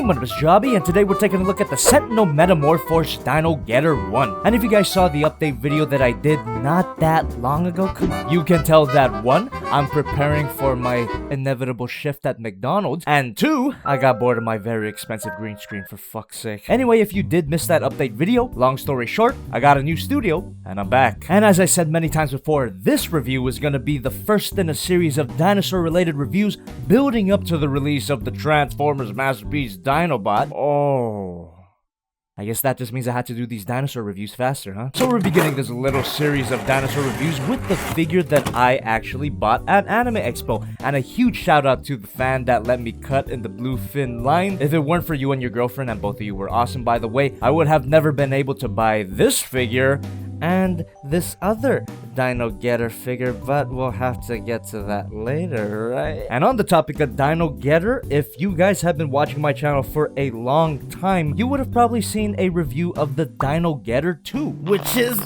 my name is Jobby, and today we're taking a look at the Sentinel Metamor-Force Dino Getter 1. And if you guys saw the update video that I did not that long ago, come on, you can tell that 1, I'm preparing for my inevitable shift at McDonald's, and 2, I got bored of my very expensive green screen, for fuck's sake. Anyway, if you did miss that update video, long story short, I got a new studio, and I'm back. And as I said many times before, this review is gonna be the first in a series of dinosaur-related reviews building up to the release of the Transformers masterpiece Dinobot. Oh, I guess that just means I had to do these dinosaur reviews faster, huh? So we're beginning this little series of dinosaur reviews with the figure that I actually bought at Anime Expo. And a huge shout out to the fan that let me cut in the bluefin line. If it weren't for you and your girlfriend, and both of you were awesome by the way, I would have never been able to buy this figure and this other Dino Getter figure, but we'll have to get to that later, right? And on the topic of Dino Getter, if you guys have been watching my channel for a long time, you would have probably seen a review of the Dino Getter 2, which is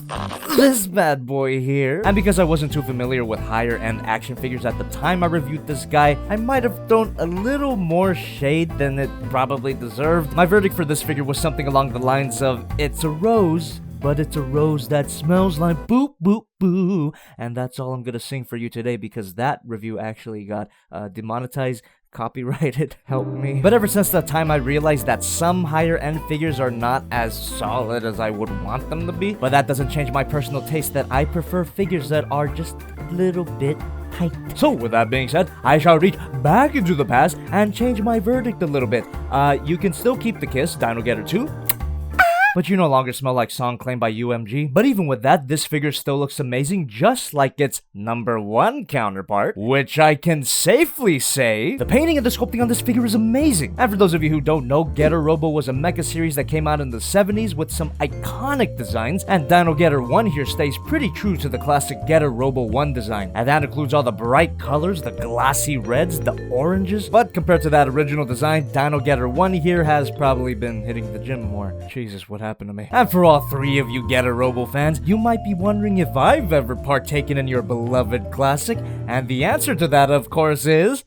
this bad boy here. And because I wasn't too familiar with higher end action figures at the time I reviewed this guy, I might have thrown a little more shade than it probably deserved. My verdict for this figure was something along the lines of, it's a rose, but it's a rose that smells like boop, boop, boo. And that's all I'm gonna sing for you today because that review actually got demonetized, copyrighted, help me. But ever since that time, I realized that some higher end figures are not as solid as I would want them to be. But that doesn't change my personal taste that I prefer figures that are just a little bit tight. So with that being said, I shall reach back into the past and change my verdict a little bit. You can still keep the kiss, Dino Getter 2. But you no longer smell like song claimed by UMG. But even with that, this figure still looks amazing, just like its #1 counterpart, which I can safely say, the painting and the sculpting on this figure is amazing. And for those of you who don't know, Getter Robo was a mecha series that came out in the 70s with some iconic designs, and Dino Getter 1 here stays pretty true to the classic Getter Robo 1 design. And that includes all the bright colors, the glossy reds, the oranges. But compared to that original design, Dino Getter 1 here has probably been hitting the gym more. Jesus, what happened to me? And for all 3 of you Getter Robo fans, you might be wondering if I've ever partaken in your beloved classic, and the answer to that, of course, is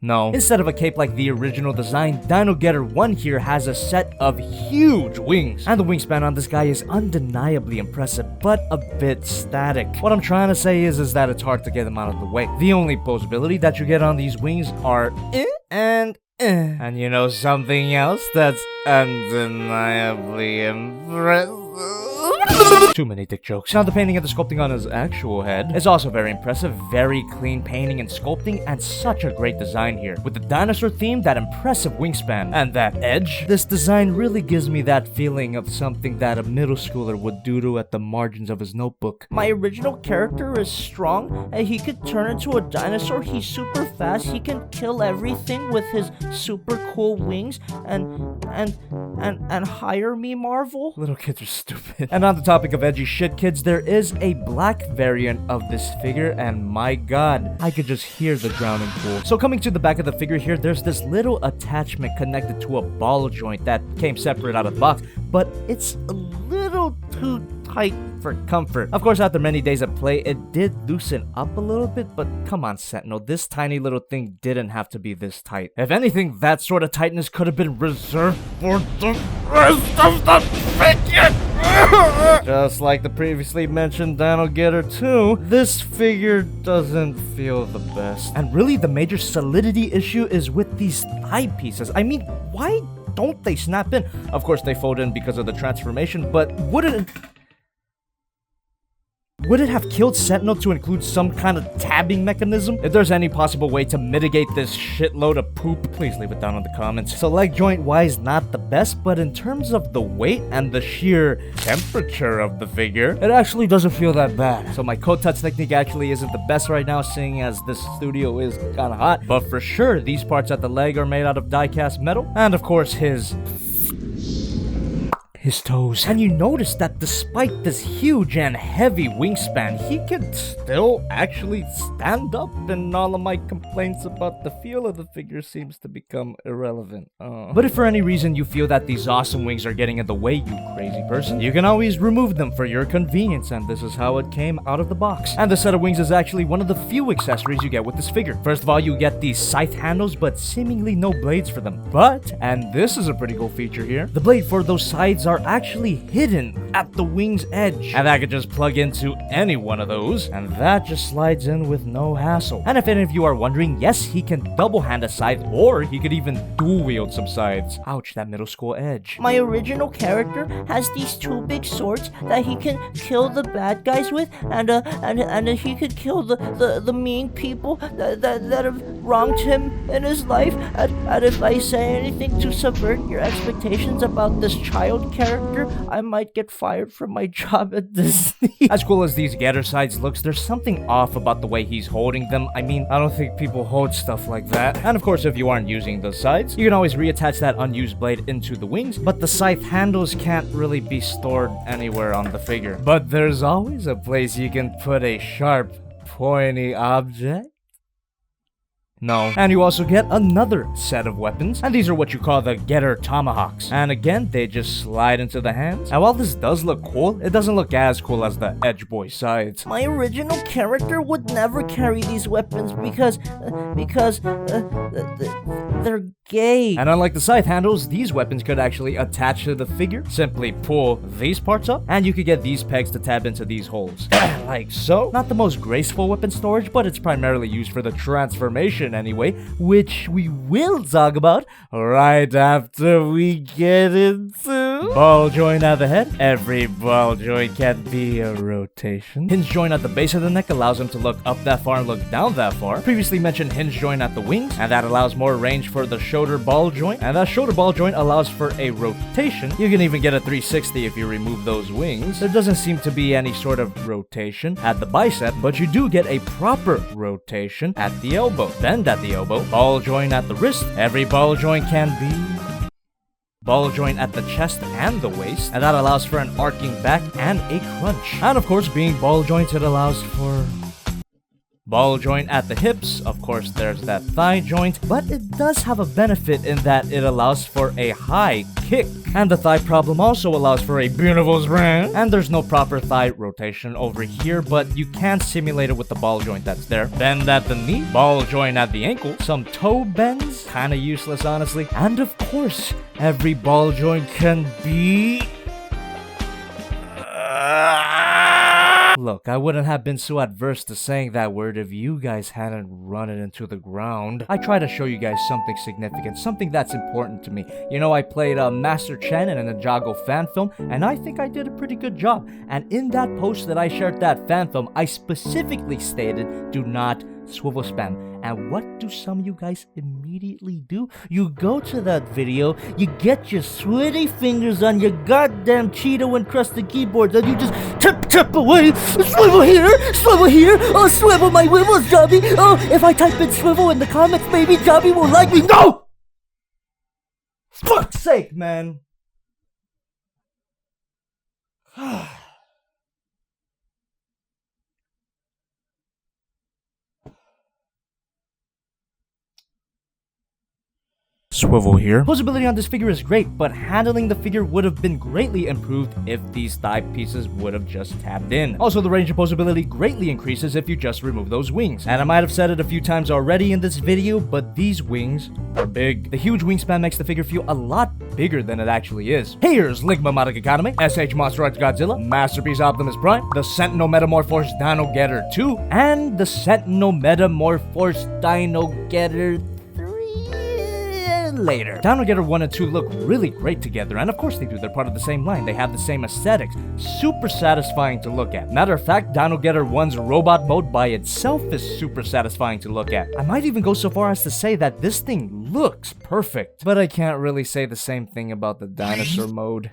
no. Instead of a cape like the original design, Dino Getter 1 here has a set of huge wings. And the wingspan on this guy is undeniably impressive, but a bit static. What I'm trying to say is that it's hard to get them out of the way. The only posability that you get on these wings are and and you know something else that's undeniably impressive? Too many dick jokes. Now the painting and the sculpting on his actual head is also very impressive. Very clean painting and sculpting, and such a great design here. With the dinosaur theme, that impressive wingspan, and that edge. This design really gives me that feeling of something that a middle schooler would doodle at the margins of his notebook. My original character is strong, and he could turn into a dinosaur. He's super fast. He can kill everything with his super cool wings, and hire me, Marvel. Little kids are stupid. And on the topic of edgy shit, kids, there is a black variant of this figure, and my god, I could just hear the drowning pool. So coming to the back of the figure here, there's this little attachment connected to a ball joint that came separate out of the box, but it's a little too tight for comfort. Of course, after many days of play, it did loosen up a little bit, but come on, Sentinel, this tiny little thing didn't have to be this tight. If anything, that sort of tightness could have been reserved for the rest of the figure! Just like the previously mentioned Dino Getter 2, this figure doesn't feel the best. And really, the major solidity issue is with these thigh pieces. I mean, why don't they snap in? Of course, they fold in because of the transformation, but would it have killed Sentinel to include some kind of tabbing mechanism? If there's any possible way to mitigate this shitload of poop, please leave it down in the comments. So leg joint wise, not the best, but in terms of the weight and the sheer temperature of the figure, it actually doesn't feel that bad. So my coat touch technique actually isn't the best right now, seeing as this studio is kinda hot. But for sure, these parts at the leg are made out of die-cast metal. And of course, his his toes. And you notice that despite this huge and heavy wingspan, he can still actually stand up, and all of my complaints about the feel of the figure seems to become irrelevant. But if for any reason you feel that these awesome wings are getting in the way, you crazy person, you can always remove them for your convenience, and this is how it came out of the box. And the set of wings is actually one of the few accessories you get with this figure. First of all, you get these scythe handles, but seemingly no blades for them. But, and this is a pretty cool feature here, the blade for those scythes are actually hidden at the wing's edge, and I could just plug into any one of those, and that just slides in with no hassle. And if any of you are wondering, yes, he can double hand a scythe, or he could even dual wield some scythes. Ouch, that middle school edge. My original character has these two big swords that he can kill the bad guys with, and he could kill the mean people that have wronged him in his life. And if I say anything to subvert your expectations about this child character, I might get fired from my job at Disney. As cool as these getter scythes looks, there's something off about the way he's holding them. I mean, I don't think people hold stuff like that. And of course, if you aren't using the scythes, you can always reattach that unused blade into the wings, but the scythe handles can't really be stored anywhere on the figure. But there's always a place you can put a sharp, pointy object. No. And you also get another set of weapons, and these are what you call the Getter Tomahawks. And again, they just slide into the hands. And while this does look cool, it doesn't look as cool as the Edge Boy scythes. My original character would never carry these weapons because they're gay. And unlike the scythe handles, these weapons could actually attach to the figure. Simply pull these parts up, and you could get these pegs to tab into these holes. Like so. Not the most graceful weapon storage, but it's primarily used for the transformation anyway, which we will talk about right after we get into ball joint at the head. Every ball joint can be a rotation. Hinge joint at the base of the neck allows him to look up that far and look down that far. Previously mentioned hinge joint at the wings, and that allows more range for the shoulder ball joint, and that shoulder ball joint allows for a rotation. You can even get a 360 if you remove those wings. There doesn't seem to be any sort of rotation at the bicep, but you do get a proper rotation at the elbow. Bend at the elbow, ball joint at the wrist. Every ball joint can be ball joint at the chest and the waist, and that allows for an arcing back and a crunch. And of course, being ball joint, it allows for ball joint at the hips. Of course, there's that thigh joint, but it does have a benefit in that it allows for a high kick. And the thigh problem also allows for a beautiful spring. And there's no proper thigh rotation over here, but you can simulate it with the ball joint that's there. Bend at the knee, ball joint at the ankle, some toe bends, kinda useless honestly. And of course, every ball joint can be look, I wouldn't have been so adverse to saying that word if you guys hadn't run it into the ground. I try to show you guys something significant, something that's important to me. You know, I played Master Chen in a Ninjago fan film, and I think I did a pretty good job. And in that post that I shared that fan film, I specifically stated, do not swivel spam. And what do some of you guys immediately do? You go to that video, you get your sweaty fingers on your goddamn Cheeto-encrusted keyboards, and you just tip away. Swivel here, oh, swivel my wibbles, Jobby. Oh, if I type in swivel in the comments, maybe Jobby will like me. No! Fuck's sake, man. Swivel here. Poseability on this figure is great, but handling the figure would have been greatly improved if these thigh pieces would have just tapped in. Also, the range of poseability greatly increases if you just remove those wings. And I might have said it a few times already in this video, but these wings are big. The huge wingspan makes the figure feel a lot bigger than it actually is. Here's Ligma Modic Economy, SH Monster Arts Godzilla, Masterpiece Optimus Prime, the Sentinel Metamor-Force Dino Getter 2, and the Sentinel Metamor-Force Dino Getter later. Dino Getter 1 and 2 look really great together, and of course they do, they're part of the same line, they have the same aesthetics, super satisfying to look at. Matter of fact, Dino Getter 1's robot mode by itself is super satisfying to look at. I might even go so far as to say that this thing looks perfect, but I can't really say the same thing about the dinosaur mode.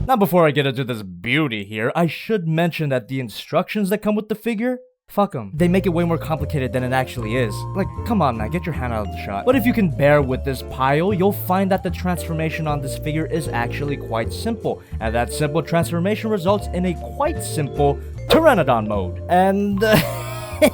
Now before I get into this beauty here, I should mention that the instructions that come with the figure, fuck them. They make it way more complicated than it actually is. Like, come on now, get your hand out of the shot. But if you can bear with this pile, you'll find that the transformation on this figure is actually quite simple. And that simple transformation results in a quite simple Pteranodon mode. And I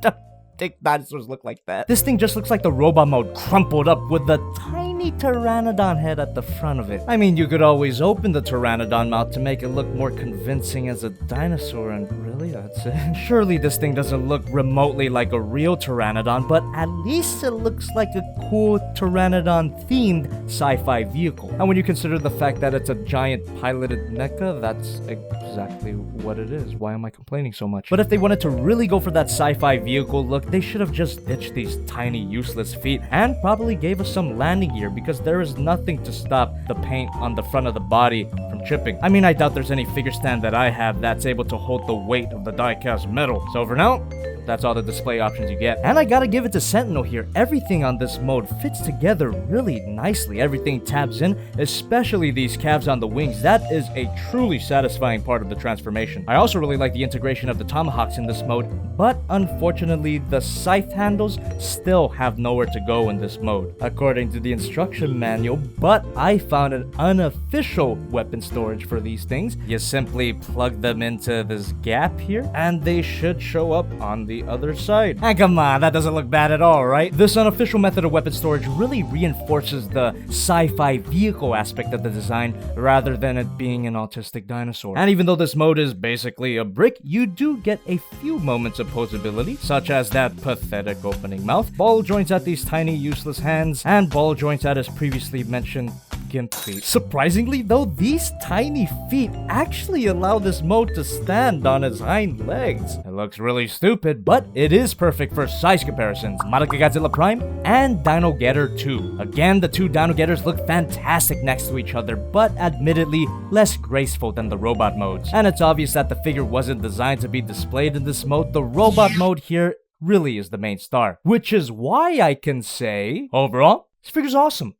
don't think dinosaurs look like that. This thing just looks like the robot mode crumpled up with the tiny Pteranodon head at the front of it. I mean, you could always open the Pteranodon mouth to make it look more convincing as a dinosaur, and really, that's it. Surely this thing doesn't look remotely like a real Pteranodon, but at least it looks like a cool Pteranodon-themed sci-fi vehicle. And when you consider the fact that it's a giant piloted mecha, that's exactly what it is. Why am I complaining so much? But if they wanted to really go for that sci-fi vehicle look, they should have just ditched these tiny useless feet and probably gave us some landing gear, because there is nothing to stop the paint on the front of the body from chipping. I mean, I doubt there's any figure stand that I have that's able to hold the weight of the die-cast metal. So for now, that's all the display options you get. And I gotta give it to Sentinel here. Everything on this mode fits together really nicely. Everything tabs in, especially these calves on the wings. That is a truly satisfying part of the transformation. I also really like the integration of the Tomahawks in this mode, but unfortunately, the scythe handles still have nowhere to go in this mode, according to the instruction manual. But I found an unofficial weapon storage for these things. You simply plug them into this gap here, and they should show up on the other side. And come on, that doesn't look bad at all, right? This unofficial method of weapon storage really reinforces the sci-fi vehicle aspect of the design rather than it being an autistic dinosaur. And even though this mode is basically a brick, you do get a few moments of poseability, such as that pathetic opening mouth, ball joints at these tiny useless hands, and ball joints at as previously mentioned gimp feet. Surprisingly though, these tiny feet actually allow this mode to stand on its hind legs. It looks really stupid, but it is perfect for size comparisons. Godzilla Prime and Dino Getter 2. Again, the two Dino Getters look fantastic next to each other, but admittedly less graceful than the robot modes. And it's obvious that the figure wasn't designed to be displayed in this mode. The robot mode here really is the main star, which is why I can say, overall, this figure's awesome.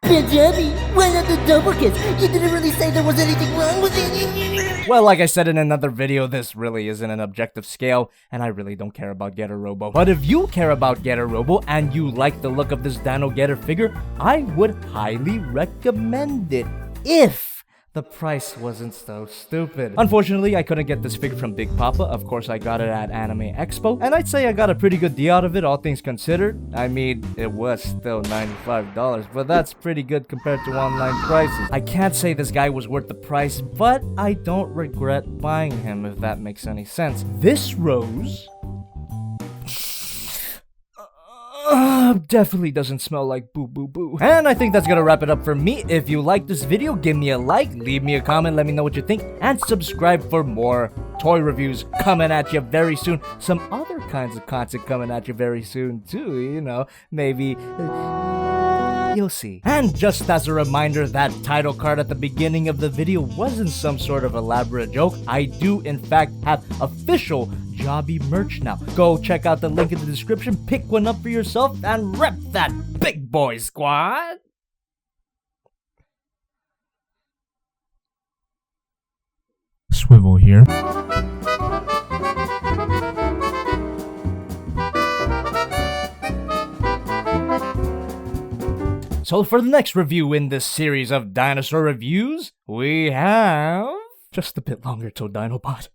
But Jobby, why not the double kiss? You didn't really say there was anything wrong with it. Well, like I said in another video, this really isn't an objective scale, and I really don't care about Getter Robo. But if you care about Getter Robo and you like the look of this Dino Getter figure, I would highly recommend it if the price wasn't so stupid. Unfortunately, I couldn't get this figure from Big Papa. Of course, I got it at Anime Expo, and I'd say I got a pretty good deal out of it, all things considered. I mean, it was still $95, but that's pretty good compared to online prices. I can't say this guy was worth the price, but I don't regret buying him, if that makes any sense. This rose definitely doesn't smell like boo boo boo. And I think that's gonna wrap it up for me. If you like this video, give me a like, leave me a comment, let me know what you think, and subscribe for more toy reviews coming at you very soon. Some other kinds of content coming at you very soon too, you know, maybe you'll see. And just as a reminder, that title card at the beginning of the video wasn't some sort of elaborate joke. I do in fact have official Jobby merch now. Go check out the link in the description, pick one up for yourself, and rep that big boy squad! Swivel here. So for the next review in this series of dinosaur reviews, we have just a bit longer till Dinobot.